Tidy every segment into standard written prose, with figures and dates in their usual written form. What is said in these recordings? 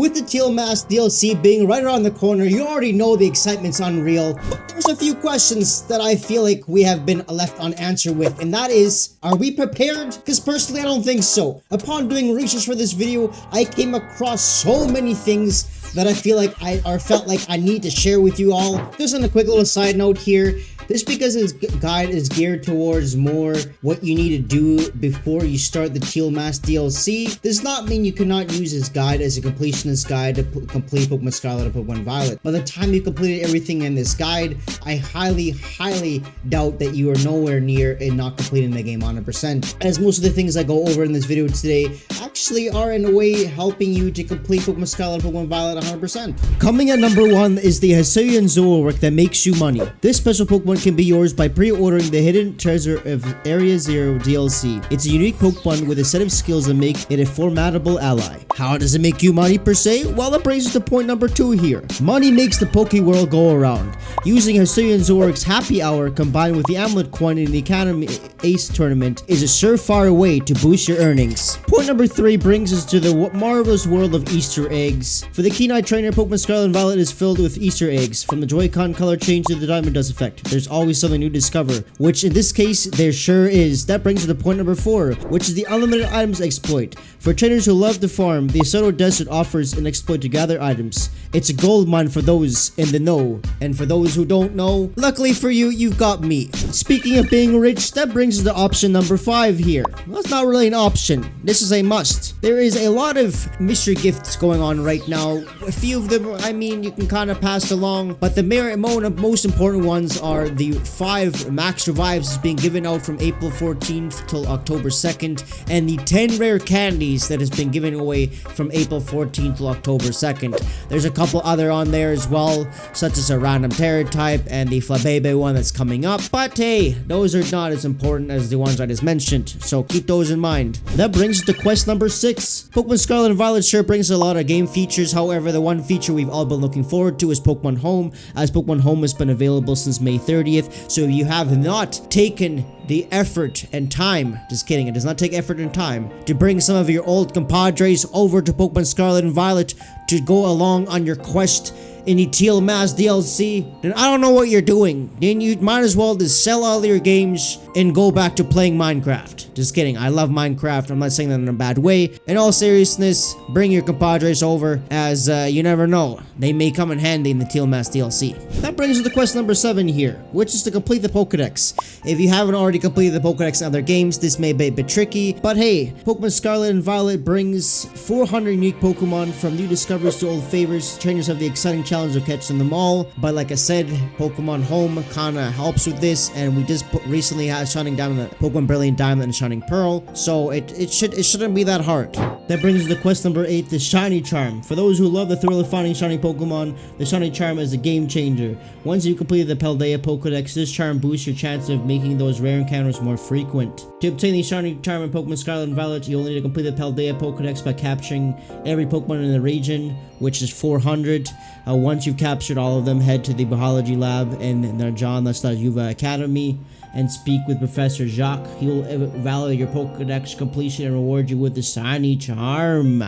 With the Teal Mask DLC being right around the corner, you already know the excitement's unreal, but there's a few questions that I feel like we have been left unanswered with, and that is, are we prepared? Because personally I don't think so. Upon doing research for this video, I came across so many things that I feel like felt like I need to share with you all. Just on a quick little side note here, this because his guide is geared towards more what you need to do before you start the Teal Mask DLC, does not mean you cannot use his guide as a completionist guide to complete Pokemon Scarlet and Pokemon Violet. By the time you completed everything in this guide, I highly doubt that you are nowhere near and not completing the game 100%. As most of the things I go over in this video today actually are in a way helping you to complete Pokemon Scarlet and Pokemon Violet 100%. Coming at number 1 is the Hisuian Zoroark that makes you money. This special Pokemon can be yours by pre-ordering the Hidden Treasure of Area Zero DLC. It's a unique Pokemon with a set of skills that make it a formidable ally. How does it make you money per se? Well, it brings us to point number 2 here. Money makes the Poke World go around. Using Hisuian Zoroark's Happy Hour combined with the Amulet Coin in the Academy Ace Tournament is a surefire way to boost your earnings. Point number 3 brings us to the marvelous world of Easter eggs. For the Keen-Eye Trainer, Pokemon Scarlet and Violet is filled with Easter eggs. From the Joy-Con color change to the Diamond Dust effect, there's always something new to discover, which in this case there sure is. That brings us to point number 4, which is the unlimited items exploit. For trainers who love to farm, the Soto Desert offers an exploit to gather items. It's a gold mine for those in the know, and for those who don't know, luckily for you, you've got me. Speaking of being rich, that brings us to option number 5 here. Well, it's not really an option, this is a must. There is a lot of mystery gifts going on right now. A few of them, I mean, you can kind of pass along, but the most important ones are the 5 max revives being given out from April 14th till October 2nd, and the 10 rare candies that has been given away from April 14th till October 2nd. There's a couple other on there as well, such as a random Terra type and the Flabebe one that's coming up, but hey, those are not as important as the ones I just mentioned, so keep those in mind. That brings us to quest number 6. Pokemon Scarlet and Violet sure brings a lot of game features, however, the one feature we've all been looking forward to is Pokemon Home, as Pokemon Home has been available since May 30th, so if you have not taken the effort and time, just kidding, it does not take effort and time, to bring some of your old compadres over to Pokemon Scarlet and Violet to go along on your quest in the Teal Mask DLC, then I don't know what you're doing. Then you might as well just sell all your games and go back to playing Minecraft. Just kidding, I love Minecraft, I'm not saying that in a bad way. In all seriousness, bring your compadres over, as you never know, they may come in handy in the Teal Mask DLC. That brings us to quest number 7 here, which is to complete the Pokédex. If you haven't already completed the Pokédex in other games, this may be a bit tricky, but hey, Pokemon Scarlet and Violet brings 400 unique Pokemon from new discoveries to old favorites. Trainers have the exciting challenge of catching them all, but like I said, Pokemon Home kinda helps with this, and we just recently had Shining Diamond, Pokemon Brilliant Diamond, and Shining Pearl, so it shouldn't be that hard. That brings us to quest number 8, the Shiny Charm. For those who love the thrill of finding shiny Pokemon, the Shiny Charm is a game changer. Once you complete the Paldea Pokédex, this charm boosts your chance of making those rare encounters more frequent. To obtain the Shiny Charm in Pokemon Scarlet and Violet, you'll need to complete the Paldea Pokédex by capturing every Pokemon in the region, which is 400. Once you've captured all of them, head to the Biology Lab in Naranja Academy and speak with Professor Jacques. He will evaluate your Pokédex completion and reward you with the Shiny Charm.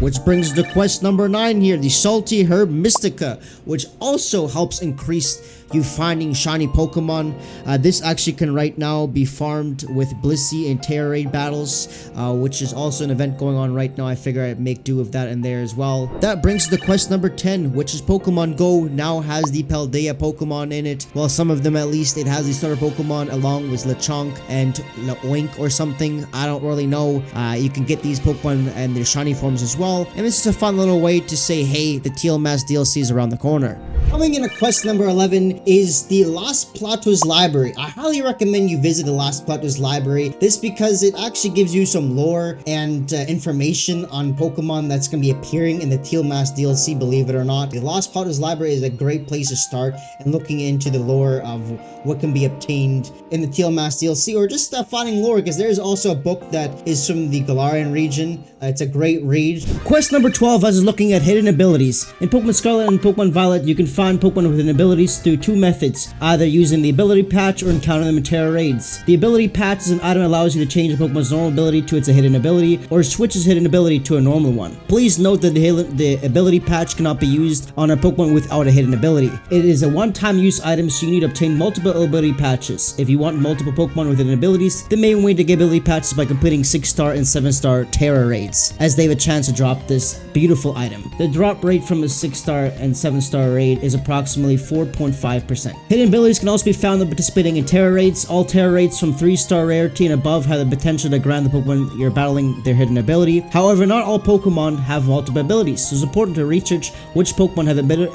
Which brings us to quest number 9 here, the Salty Herb Mystica, which also helps increase you finding shiny Pokemon. This actually can right now be farmed with Blissey and Terra Raid battles, which is also an event going on right now. I figure I'd make do of that in there as well. That brings us to quest number 10, which is Pokemon Go now has the Paldea Pokemon in it. Well, some of them at least. It has the starter Pokemon along with Lechonk and Laoink or something. I don't really know. You can get these Pokemon and their shiny forms as well. And this is a fun little way to say, hey, the Teal Mask DLC is around the corner. Coming in at quest number 11 is the Lost Plateaus Library. I highly recommend you visit the Lost Plateaus Library. This because it actually gives you some lore and information on Pokemon that's going to be appearing in the Teal Mask DLC, believe it or not. The Lost Plateaus Library is a great place to start and looking into the lore of what can be obtained in the Teal Mask DLC, or just finding lore, because there's also a book that is from the Galarian region. It's a great read. Quest number 12 has us looking at hidden abilities. In Pokemon Scarlet and Pokemon Violet, you can find Pokemon with abilities through two methods, either using the ability patch or encountering them in Terra raids. The ability patch is an item that allows you to change a Pokemon's normal ability to its hidden ability, or switch its hidden ability to a normal one. Please note that the ability patch cannot be used on a Pokemon without a hidden ability. It is a one-time use item, so you need to obtain multiple ability patches. If you want multiple Pokemon with hidden abilities, the main way to get ability patches is by completing 6-star and 7-star Terra raids, as they have a chance to drop this beautiful item. The drop rate from a 6-star and 7-star raid is approximately 4.5%. Hidden abilities can also be found when participating in Terra raids. All Terra raids from 3-star rarity and above have the potential to grant the Pokemon you're battling their hidden ability. However, not all Pokemon have multiple abilities, so it's important to research which Pokemon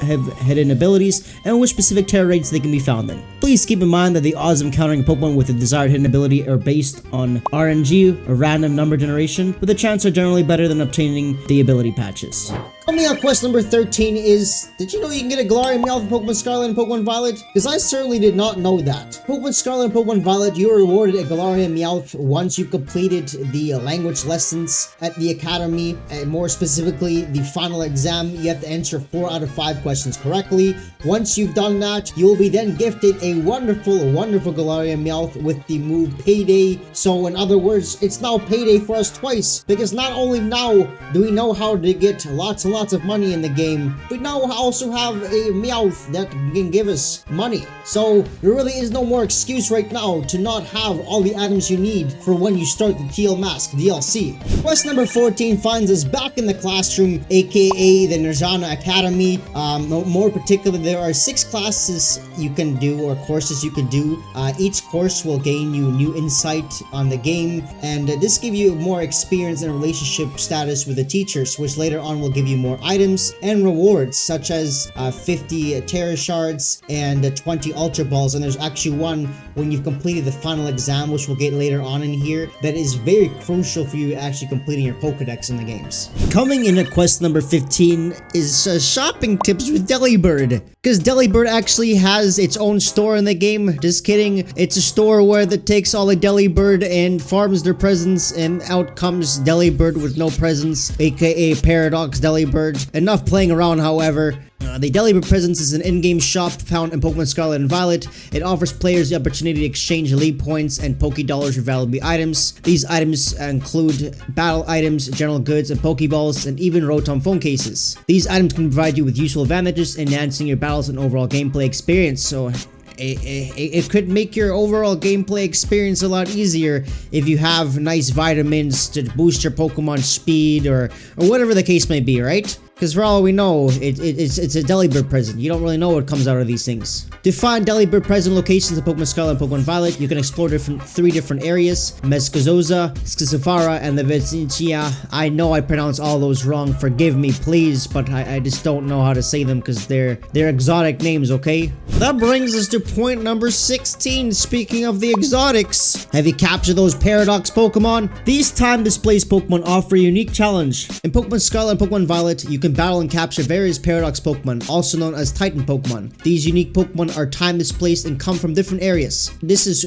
have hidden abilities and which specific Terra raids they can be found in. Please keep in mind that the odds of encountering a Pokemon with a desired hidden ability are based on RNG, or random number generation, but the chances are generally better than obtaining the ability patches. Coming up, quest number 13 is, did you know you can get a Galarian Meowth in Pokemon Scarlet and Pokemon Violet? Because I certainly did not know that. Pokemon Scarlet and Pokemon Violet, you are rewarded a Galarian Meowth once you've completed the language lessons at the academy, and more specifically, the final exam. You have to answer 4 out of 5 questions correctly. Once you've done that, you will be then gifted a wonderful Galarian Meowth with the move Payday. So in other words, it's now payday for us twice, because not only now do we know how to get lots of money in the game, we now also have a Meowth that can give us money. So there really is no more excuse right now to not have all the items you need for when you start the Teal Mask DLC. Quest number 14 finds us back in the classroom, aka the Naranja Academy. More particularly, there are 6 classes you can do, or courses you can do. Each course will gain you new insight on the game, and this gives you more experience and relationship status with the teachers, which later on will give you more items and rewards, such as 50 Terra Shards and 20 Ultra Balls. And there's actually one when you've completed the final exam, which we'll get later on in here, that is very crucial for you actually completing your Pokédex in the games. Coming in at quest number 15 is shopping tips with Delibird, because Delibird actually has its own store in the game. Just kidding. It's a store where that takes all the Delibird and farms their presents, and out comes Delibird with no presents, aka Paradox Delibird. Enough playing around, however. The Delibird Presents is an in-game shop found in Pokemon Scarlet and Violet. It offers players the opportunity to exchange elite points and Poké-Dollars for valuable items. These items include battle items, general goods, and Pokeballs, and even Rotom phone cases. These items can provide you with useful advantages, enhancing your battles and overall gameplay experience. So it could make your overall gameplay experience a lot easier if you have nice vitamins to boost your Pokemon speed, or whatever the case may be, right? Because for all we know, it's a Delibird present. You don't really know what comes out of these things. To find Delibird present locations in Pokemon Scarlet and Pokemon Violet, you can explore 3 different areas: Mezcozoza, Scizofara, and the Vicintia. I know I pronounced all those wrong, forgive me please, but I just don't know how to say them because they're exotic names, okay? That brings us to point number 16. Speaking of the exotics, have you captured those Paradox Pokemon? These time-displaced Pokemon offer a unique challenge. In Pokemon Scarlet and Pokemon Violet, you can battle and capture various Paradox Pokemon, also known as Titan Pokemon. These unique Pokemon are time displaced and come from different areas. This is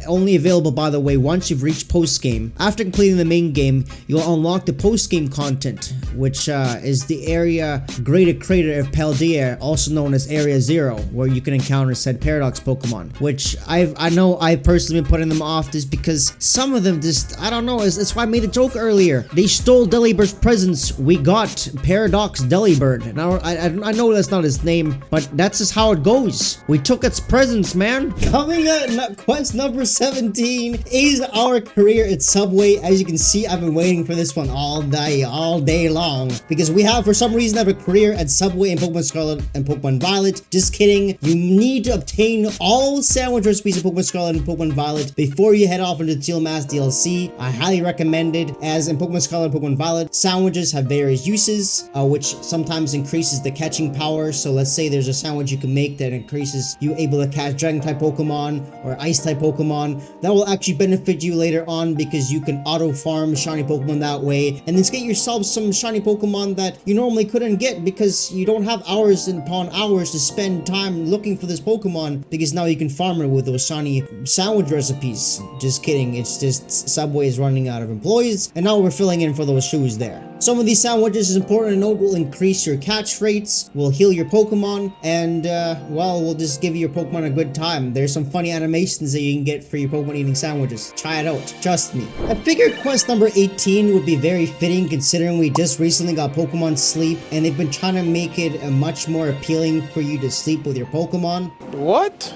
only available, by the way, once you've reached post-game. After completing the main game, you'll unlock the post-game content, which is the area Greater Crater of Paldea, also known as Area 0, where you can encounter said Paradox Pokemon, which I know I've personally been putting them off just because some of them just, I don't know, that's why I made a joke earlier. They stole Delibird's presents. We got Paradox Delibird. Now, I know that's not his name, but that's just how it goes. We took its presents, man. Coming at quest number 17 is our career at Subway. As you can see, I've been waiting for this one all day long, because we have, for some reason, have a career at Subway in Pokemon Scarlet and Pokemon Violet. Just kidding. You need to obtain all sandwich recipes in Pokemon Scarlet and Pokemon Violet before you head off into the Teal Mask DLC. I highly recommend it, as in Pokemon Scarlet and Pokemon Violet, sandwiches have various uses, which sometimes increases the catching power. So let's say there's a sandwich you can make that increases you able to catch dragon type Pokemon or ice type Pokemon. That will actually benefit you later on, because you can auto farm shiny Pokemon that way, and then get yourself some shiny Pokemon that you normally couldn't get because you don't have hours upon hours to spend time looking for this Pokemon, because now you can farm it with those shiny sandwich recipes. Just kidding, it's just Subway is running out of employees, and now we're filling in for those shoes there. Some of these sandwiches, is important to note, will increase your catch rates, will heal your Pokemon, and well, will just give your Pokemon a good time. There's some funny animations that you can get for your Pokemon eating sandwiches. Try it out, trust me. I figured quest number 18 would be very fitting considering we just recently got Pokemon Sleep, and they've been trying to make it much more appealing for you to sleep with your Pokemon. What?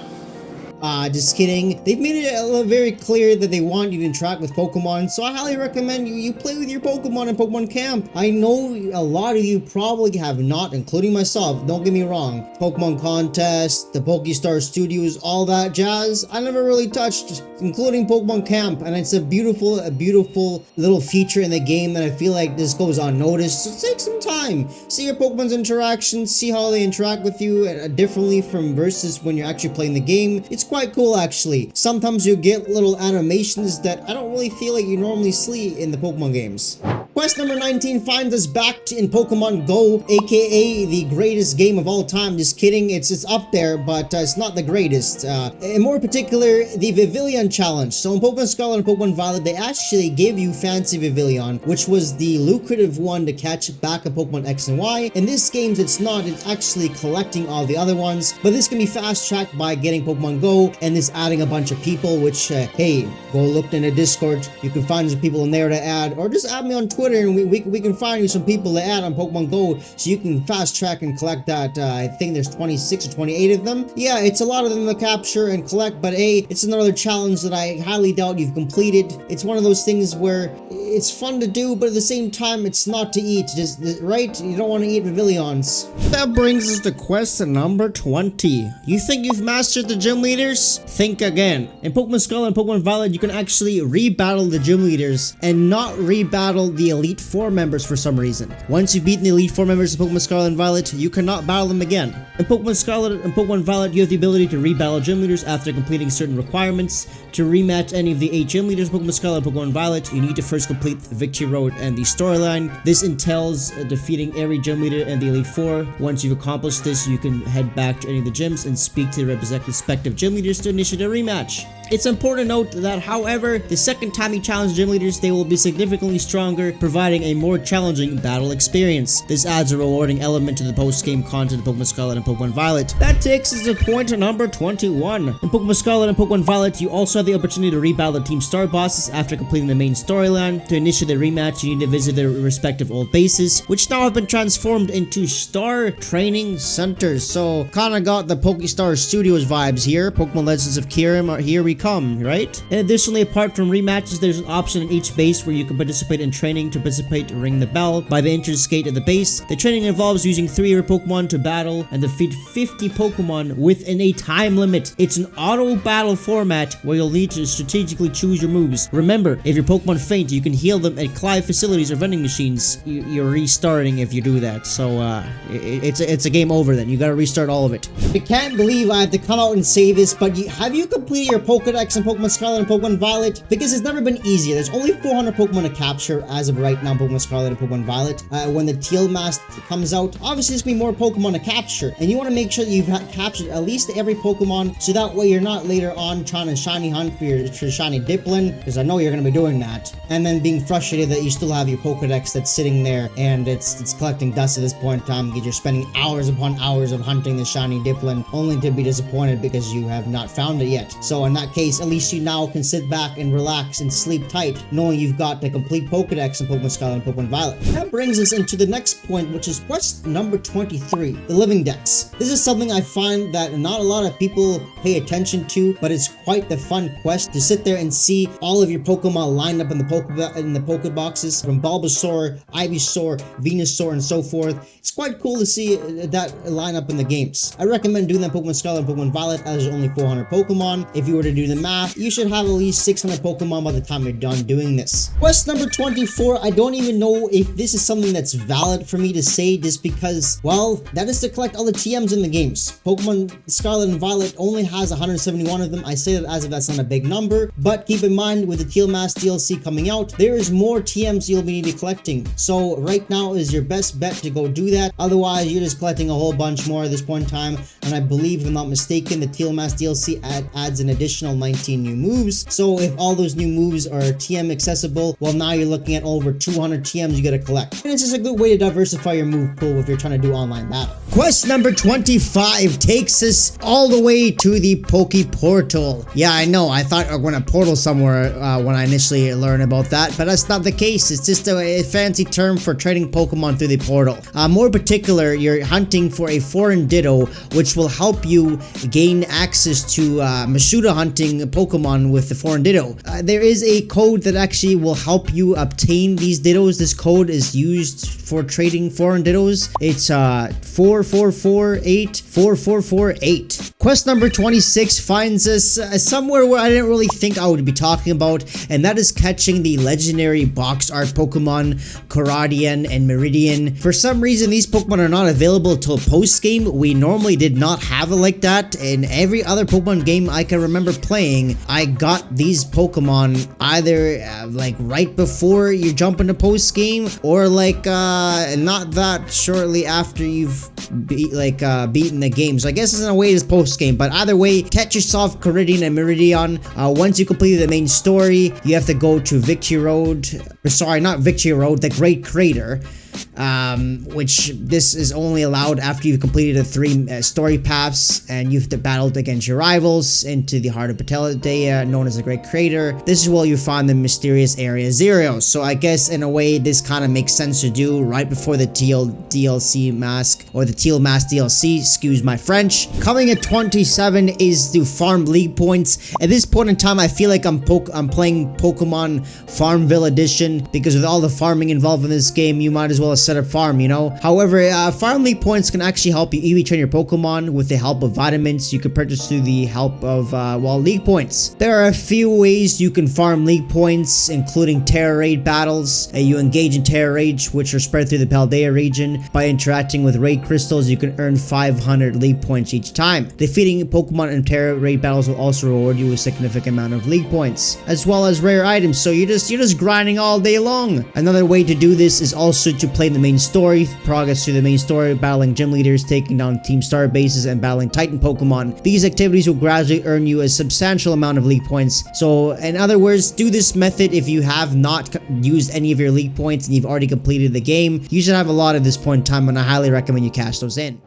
Just kidding. They've made it very clear that they want you to interact with Pokemon, so I highly recommend you play with your Pokemon in Pokemon Camp. I know a lot of you probably have not, including myself, don't get me wrong. Pokemon Contest, the Pokestar Studios, all that jazz, I never really touched, including Pokemon Camp, and it's a beautiful little feature in the game that I feel like this goes unnoticed, so take some time. See your Pokemon's interactions, see how they interact with you differently from versus when you're actually playing the game. It's quite cool actually. Sometimes you get little animations that I don't really feel like you normally see in the Pokemon games. Quest number 19 finds us back in Pokemon Go, aka the greatest game of all time. Just kidding, it's up there, but it's not the greatest. In more particular, the Vivillon challenge. So in Pokemon Scarlet and Pokemon Violet, they actually gave you Fancy Vivillon, which was the lucrative one to catch back in Pokemon X and Y. In this game, it's not. It's actually collecting all the other ones, but this can be fast-tracked by getting Pokemon Go and this adding a bunch of people, which, hey, go look in the Discord. You can find some people in there to add, or just add me on Twitter and we can find you some people to add on Pokemon Go so you can fast track and collect that. I think there's 26 or 28 of them. Yeah, it's a lot of them to capture and collect, but hey, it's another challenge that I highly doubt you've completed. It's one of those things where it's fun to do, but at the same time, it's not to eat. Just, right? You don't want to eat Vivillons. That brings us to quest number 20. You think you've mastered the gym leaders? Think again. In Pokemon Scarlet and Pokemon Violet, you can actually rebattle the gym leaders and not rebattle the Elite Four members for some reason. Once you've beaten the Elite Four members of Pokemon Scarlet and Violet, you cannot battle them again. In Pokemon Scarlet and Pokemon Violet, you have the ability to rebattle gym leaders after completing certain requirements. To rematch any of the 8 gym leaders of Pokemon Scarlet and Pokemon Violet, you need to first complete the Victory Road and the storyline. This entails defeating every gym leader and the Elite Four. Once you've accomplished this, you can head back to any of the gyms and speak to the respective gym leaders to initiate a rematch. It's important to note that, however, the second time you challenge gym leaders, they will be significantly stronger, providing a more challenging battle experience. This adds a rewarding element to the post-game content of Pokemon Scarlet and Pokemon Violet. That takes us to point number 21. In Pokemon Scarlet and Pokemon Violet, you also have the opportunity to rebattle the Team Star bosses after completing the main storyline. To initiate the rematch, you need to visit their respective old bases, which now have been transformed into Star Training Centers. So, kinda got the Pokestar Studios vibes here. Pokemon Legends of Kyurem, here we come, right? And additionally, apart from rematches, there's an option in each base where you can participate in training. To participate, ring the bell by the entrance gate at the base. The training involves using 3 of your Pokemon to battle and defeat 50 Pokemon within a time limit. It's an auto battle format where you'll need to strategically choose your moves. Remember, if your Pokemon faint, you can heal them at Clive facilities or vending machines. You're restarting if you do that, so it's a game over then. You gotta restart all of it. I can't believe I have to come out and say this, but have you completed your Pokédex in Pokemon Scarlet and Pokemon Violet? Because it's never been easier. There's only 400 Pokemon to capture as of right now in Pokemon Scarlet and Pokemon Violet. When the Teal Mask comes out, obviously there's gonna be more Pokemon to capture, and you want to make sure that you've captured at least every Pokemon, so that way you're not later on trying to shiny hunt for your shiny Dipplin, because I know you're gonna be doing that, and then being frustrated that you still have your Pokédex that's sitting there and it's collecting dust at this point in time, because you're spending hours upon hours of hunting the shiny Dipplin, only to be disappointed because you have not found it yet. So in that case, at least you now can sit back and relax and sleep tight, knowing you've got the complete Pokédex in Pokemon Scarlet and Pokemon Violet. That brings us into the next point, which is quest number 23, the Living Dex. This is something I find that not a lot of people pay attention to, but it's quite the fun quest to sit there and see all of your Pokemon lined up in the Pokeboxes, from Bulbasaur, Ivysaur, Venusaur, and so forth. It's quite cool to see that lineup in the games. I recommend doing that in Pokemon Scarlet and Pokemon Violet, as there's only 400 Pokemon. If you were to do the math, you should have at least 600 Pokemon by the time you're done doing this. Quest number 24, I don't even know if this is something that's valid for me to say, just because, well, that is to collect all the TMs in the games. Pokemon Scarlet and Violet only has 171 of them. I say that as if that's not a big number, but keep in mind, with the Teal Mask DLC coming out, there is more TMs you'll be collecting. So right now is your best bet to go do that. Otherwise, you're just collecting a whole bunch more at this point in time. And I believe, if I'm not mistaken, the Teal Mask DLC adds an additional 19 new moves. So if all those new moves are TM accessible, well, now you're looking at over 200 TMs you gotta collect. And it's just a good way to diversify your move pool if you're trying to do online battle. Quest number 25 takes us all the way to the Poke Portal. Yeah, I know, I thought we're gonna portal somewhere when I initially learned about that, but that's not the case. It's just a fancy term for trading Pokemon through the portal. More particular, you're hunting for a foreign Ditto, which will help you gain access to Mashuda hunting Pokemon with the foreign Ditto. There is a code that actually will help you obtain these Dittos. This code is used for trading foreign Dittos. It's 44484448. Quest number 26 finds us somewhere where I didn't really think I would be talking about, and that is catching the legendary box art Pokemon Koraidon and Miraidon. For some reason, these Pokemon are not available till post-game. We normally did not have it like that. In every other Pokemon game I can remember playing, I got these Pokemon either like right before you jump into post-game, or like not that shortly after you've beaten the game. So I guess it's in a way it's post-game, but either way, catch yourself Koraidon and Miraidon. Once you complete the main story, you have to go to Victory Road. Sorry, not Victory Road, the Great Crater. Which this is only allowed after you've completed the 3 story paths and you've battled against your rivals into the heart of Paldea, known as the Great Crater. This is where you find the mysterious Area Zero. So I guess in a way this kind of makes sense to do right before the Teal DLC mask, or the Teal Mask DLC, excuse my French. Coming at 27 is to farm league points. At this point in time, I feel like I'm playing Pokemon Farmville Edition, because with all the farming involved in this game, you might as well set up farm, you know. However, farm league points can actually help you EV train your Pokemon with the help of vitamins you can purchase through the help of league points. There are a few ways you can farm league points, including Terra Raid battles. You engage in Terra Raids, which are spread through the Paldea region. By interacting with raid crystals, you can earn 500 league points each time. Defeating Pokemon in Terra Raid battles will also reward you with a significant amount of league points, as well as rare items. So you're just grinding all day long. Another way to do this is also to play the main story, progress through the main story, battling gym leaders, taking down team star bases, and battling Titan Pokemon. These activities will gradually earn you a substantial amount of league points. So in other words, do this method if you have not used any of your league points and you've already completed the game. You should have a lot at this point in time, and I highly recommend you cash those in.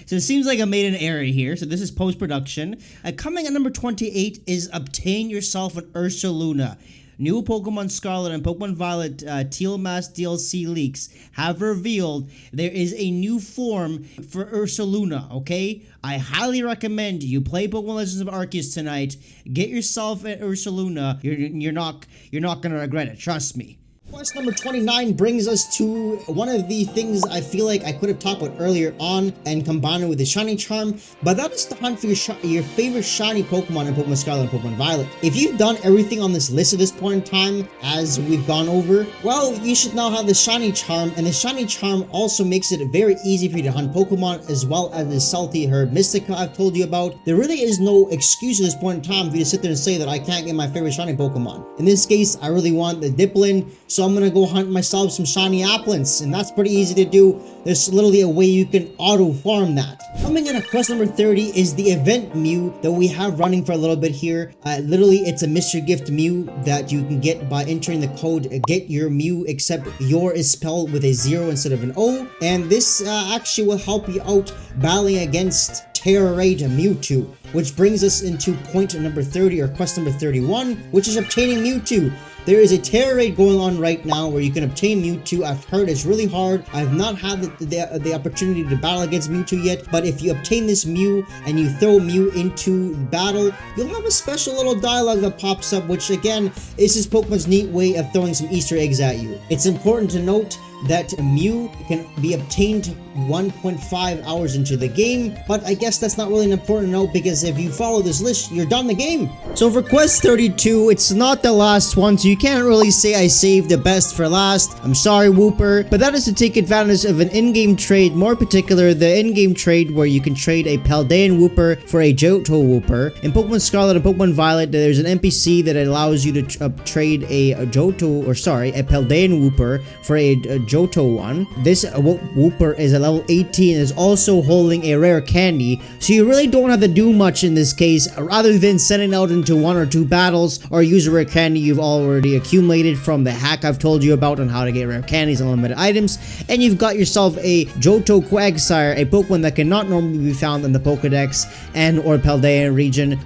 So it seems like I made an error here. So this is post-production. Coming at number 28 is obtain yourself an Ursaluna. New Pokemon Scarlet and Pokemon Violet Teal Mask DLC leaks have revealed there is a new form for Ursaluna, okay? I highly recommend you play Pokemon Legends of Arceus tonight. Get yourself an Ursaluna. You're not gonna regret it, trust me. Quest number 29 brings us to one of the things I feel like I could have talked about earlier on and combined it with the Shiny Charm, but that is to hunt for your favorite shiny Pokemon in Pokemon Scarlet and Pokemon Violet. If you've done everything on this list at this point in time, as we've gone over, well, you should now have the Shiny Charm, and the Shiny Charm also makes it very easy for you to hunt Pokemon, as well as the Salty Herb Mystica I've told you about. There really is no excuse at this point in time for you to sit there and say that I can't get my favorite shiny Pokemon. In this case, I really want the Dipplin, so I'm gonna go hunt myself some shiny Applins, and that's pretty easy to do. There's literally a way you can auto farm that. Coming in at quest number 30 is the event Mew that we have running for a little bit here. Literally, it's a mystery gift Mew that you can get by entering the code get your Mew, except your is spelled with a 0 instead of an O, and this actually will help you out battling against Terra Raid Mewtwo, which brings us into point number 30, or quest number 31, which is obtaining Mewtwo. There is a Terra Raid going on right now where you can obtain Mewtwo. I've heard it's really hard. I've not had the opportunity to battle against Mewtwo yet, but if you obtain this Mew and you throw Mew into battle, you'll have a special little dialogue that pops up, which again is this Pokemon's neat way of throwing some Easter eggs at you. It's important to note that Mew can be obtained 1.5 hours into the game, but I guess that's not really an important note, because if you follow this list, you're done the game. So for quest 32, it's not the last one, so you can't really say I saved the best for last. I'm sorry, Wooper, but that is to take advantage of an in-game trade, more particular the in-game trade where you can trade a Paldean Wooper for a Johto Wooper. In Pokemon Scarlet and Pokemon Violet, there's an NPC that allows you to trade a Johto, or sorry, a Paldean Wooper for a Johto one. This Wooper is a level 18 and is also holding a rare candy, so you really don't have to do much in this case rather than sending out into 1 or 2 battles or use a rare candy you've already accumulated from the hack I've told you about on how to get rare candies and limited items, and you've got yourself a Johto Quagsire, a Pokemon that cannot normally be found in the Pokédex and or Paldea region.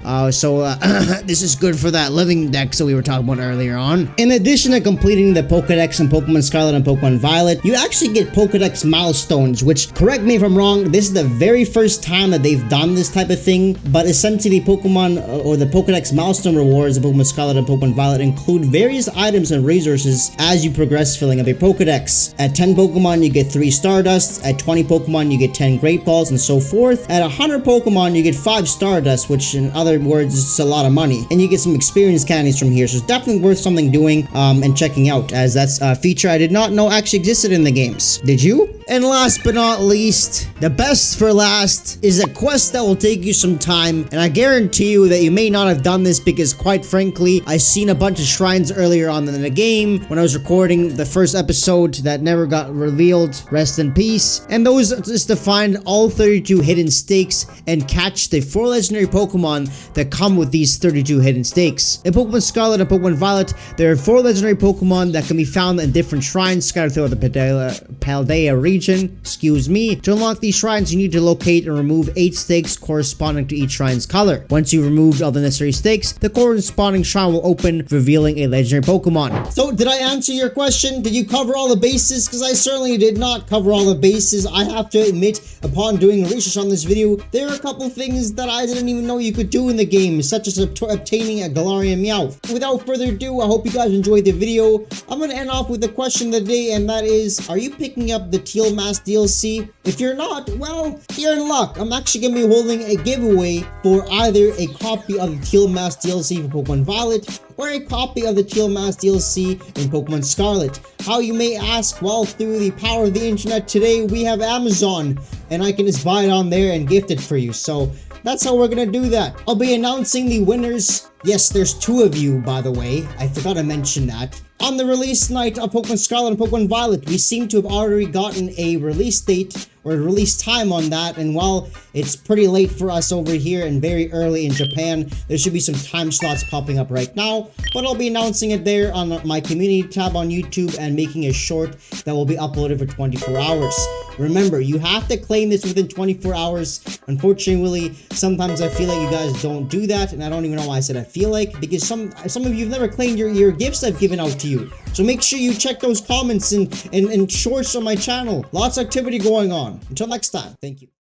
This is good for that Living Dex that we were talking about earlier on. In addition to completing the Pokédex in Pokemon Scarlet and Pokemon Violet, you actually get Pokédex milestones, which, correct me if I'm wrong, this is the very first time that they've done this type of thing, but essentially Pokemon or the Pokédex milestone rewards of Pokemon Scarlet and Pokemon Violet include various items and resources as you progress filling up your Pokédex. At 10 Pokemon, you get 3 Stardust. At 20 Pokemon, you get 10 Great Balls, and so forth. At 100 Pokemon, you get 5 Stardust, which in other words is a lot of money. And you get some experience candies from here, so it's definitely worth something doing and checking out, as that's a feature I did not know actually existed in the games. Did you? And last but not least, the best for last is a quest that will take you some time, and I guarantee you that you may not have done this because, quite frankly, I seen a bunch of shrines earlier on in the game when I was recording the first episode that never got revealed, rest in peace, and those is to find all 32 hidden stakes and catch the 4 legendary Pokemon that come with these 32 hidden stakes. In Pokemon Scarlet and Pokemon Violet, there are 4 legendary Pokemon that can be found in different shrines scattered throughout the Paldea region. Excuse me. To unlock these shrines, you need to locate and remove 8 stakes corresponding to each shrine's color. Once you've removed all the necessary stakes, the corresponding shrine will open, revealing a legendary Pokemon. So, did I answer your question? Did you cover all the bases? Because I certainly did not cover all the bases. I have to admit, upon doing research on this video, there are a couple things that I didn't even know you could do in the game, such as obtaining a Galarian Meowth. Without further ado, I hope you guys enjoyed the video. I'm going to end off with the question of the day, and that is, are you picking up the Teal Mask DLC? If you're not, well, you're in luck. I'm actually going to be holding a giveaway for either a copy of the Teal Mask DLC for Pokemon Violet or a copy of the Teal Mask DLC in Pokemon Scarlet. How, you may ask? Well, through the power of the internet today, we have Amazon, and I can just buy it on there and gift it for you. So that's how we're gonna do that. I'll be announcing the winners. Yes, there's 2 of you, by the way. I forgot to mention that. On the release night of Pokemon Scarlet and Pokemon Violet, we seem to have already gotten a release date or a release time on that, and while it's pretty late for us over here and very early in Japan, there should be some time slots popping up right now, but I'll be announcing it there on my community tab on YouTube and making a short that will be uploaded for 24 hours. Remember, you have to claim this within 24 hours. Unfortunately, sometimes I feel like you guys don't do that, and I don't even know why I said I feel like, because some of you have never claimed your gifts I've given out to you. So make sure you check those comments and shorts on my channel. Lots of activity going on. Until next time, thank you.